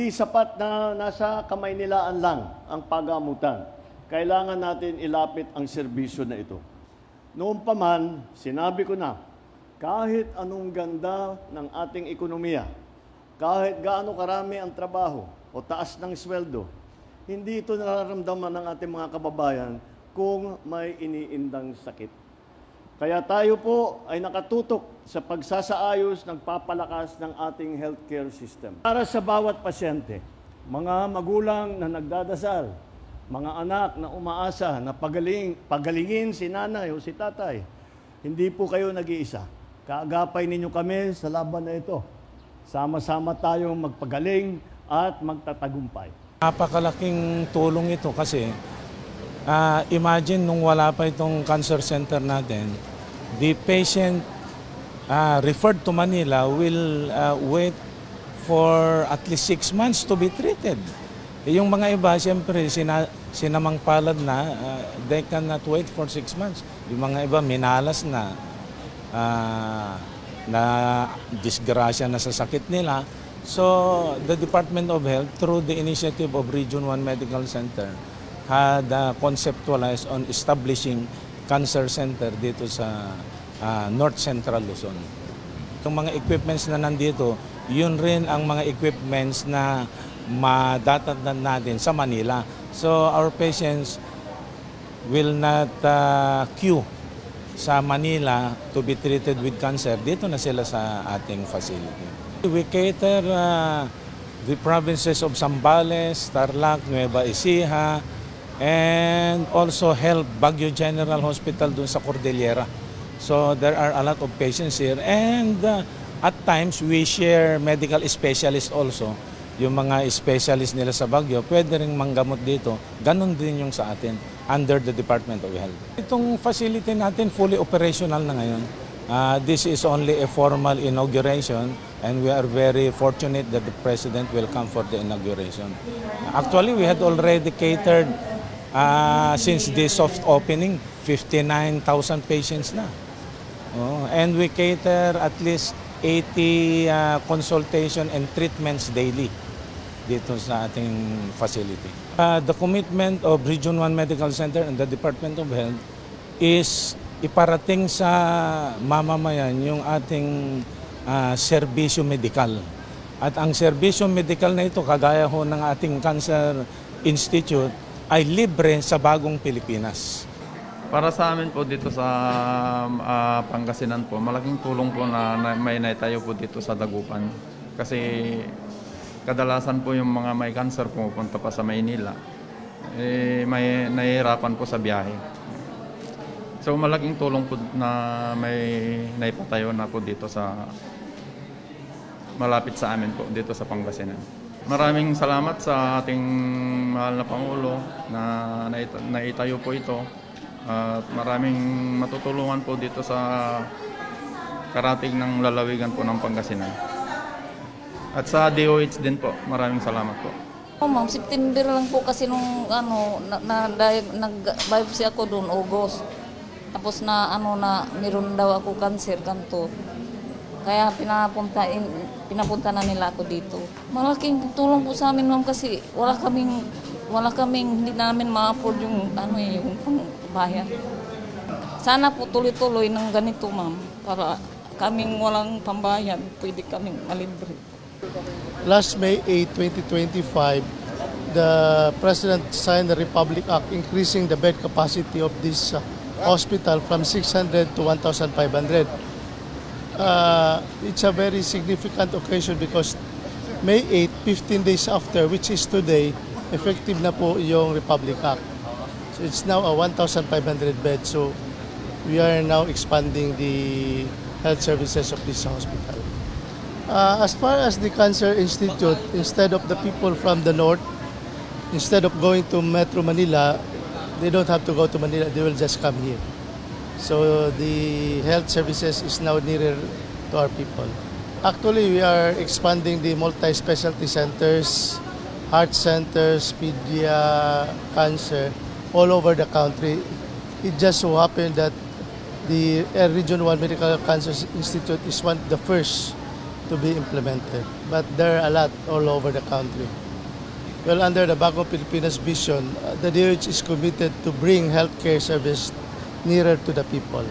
Hindi sapat na nasa kamay nilaan lang ang pagamutan. Kailangan natin ilapit ang serbisyo na ito. Noon pa man, sinabi ko na, kahit anong ganda ng ating ekonomiya, kahit gaano karami ang trabaho o taas ng sweldo, hindi ito nararamdaman ng ating mga kababayan kung may iniindang sakit. Kaya tayo po ay nakatutok sa pagsasaayos ng papalakas ng ating healthcare system. Para sa bawat pasyente, mga magulang na nagdadasal, mga anak na umaasa na pagalingin si nanay o si tatay, hindi po kayo nag-iisa. Kaagapay ninyo kami sa laban na ito. Sama-sama tayong magpagaling at magtatagumpay. Napakalaking tulong ito kasi imagine nung wala pa itong cancer center natin, the patient referred to Manila will wait for at least 6 months to be treated. Yung mga iba, siyempre, sinamang palad na, they cannot wait for 6 months. Yung mga iba, minalas na disgrasya na sa sakit nila. So, the Department of Health, through the initiative of Region 1 Medical Center, had conceptualized on establishing cancer center dito sa North Central Luzon. Itong mga equipments na nandito, yun rin ang mga equipments na madatatnan natin sa Manila. So our patients will not queue sa Manila to be treated with cancer. Dito na sila sa ating facility. We cater the provinces of Zambales, Tarlac, Nueva Ecija, and also help Baguio General Hospital dun sa Cordillera. So there are a lot of patients here, and at times we share medical specialists also. Yung mga specialist nila sa Baguio, pwede rin manggamot dito. Ganon din yung sa atin, under the Department of Health. Itong facility natin fully operational na ngayon. This is only a formal inauguration, and we are very fortunate that the President will come for the inauguration. Actually, we had already catered, since the soft opening, 59,000 patients na. And we cater at least 80 consultation and treatments daily dito sa ating facility. The commitment of Region 1 Medical Center and the Department of Health is iparating sa mamamayan yung ating serbisyo medikal. At ang serbisyo medikal na ito, kagaya ho ng ating Cancer Institute, ay libre sa bagong Pilipinas. Para sa amin po dito sa Pangasinan po, malaking tulong po na may naitayo po dito sa Dagupan. Kasi kadalasan po yung mga may cancer pumupunta pa sa Maynila, may nahihirapan po sa biyahe. So malaking tulong po na may naipatayo na po dito sa malapit sa amin po, dito sa Pangasinan. Maraming salamat sa ating mahal na Pangulo na naitayo po ito. At maraming matutulungan po dito sa karating ng lalawigan po ng Pangasinan. At sa DOH din po, maraming salamat po. Ma'am, September lang po kasi nung nag-biopsy ako doon, August. Tapos na meron daw ako cancer kanto. Kaya pinapunta na nila ako dito. Malaking tulong po sa amin, ma'am, kasi wala kaming hindi namin ma-afford yung bayan. Sana po tuloy-tuloy ng ganito, ma'am, para kaming walang pambayan, pwede kaming malibre. Last May 8, 2025, the President signed the Republic Act increasing the bed capacity of this hospital from 600 to 1,500. It's a very significant occasion because May 8, 15 days after, which is today, effective na po yung Republic Act. So it's now a 1,500 bed. So we are now expanding the health services of this hospital. As far as the Cancer Institute, instead of the people from the north, instead of going to Metro Manila, they don't have to go to Manila, they will just come here. So the health services is now nearer to our people. Actually, we are expanding the multi-specialty centers, heart centers, pedia, cancer, all over the country. It just so happened that the Region 1 Medical Cancer Institute is the first to be implemented. But there are a lot all over the country. Well, under the Bagong Pilipinas vision, the DOH is committed to bring healthcare service nearer to the people.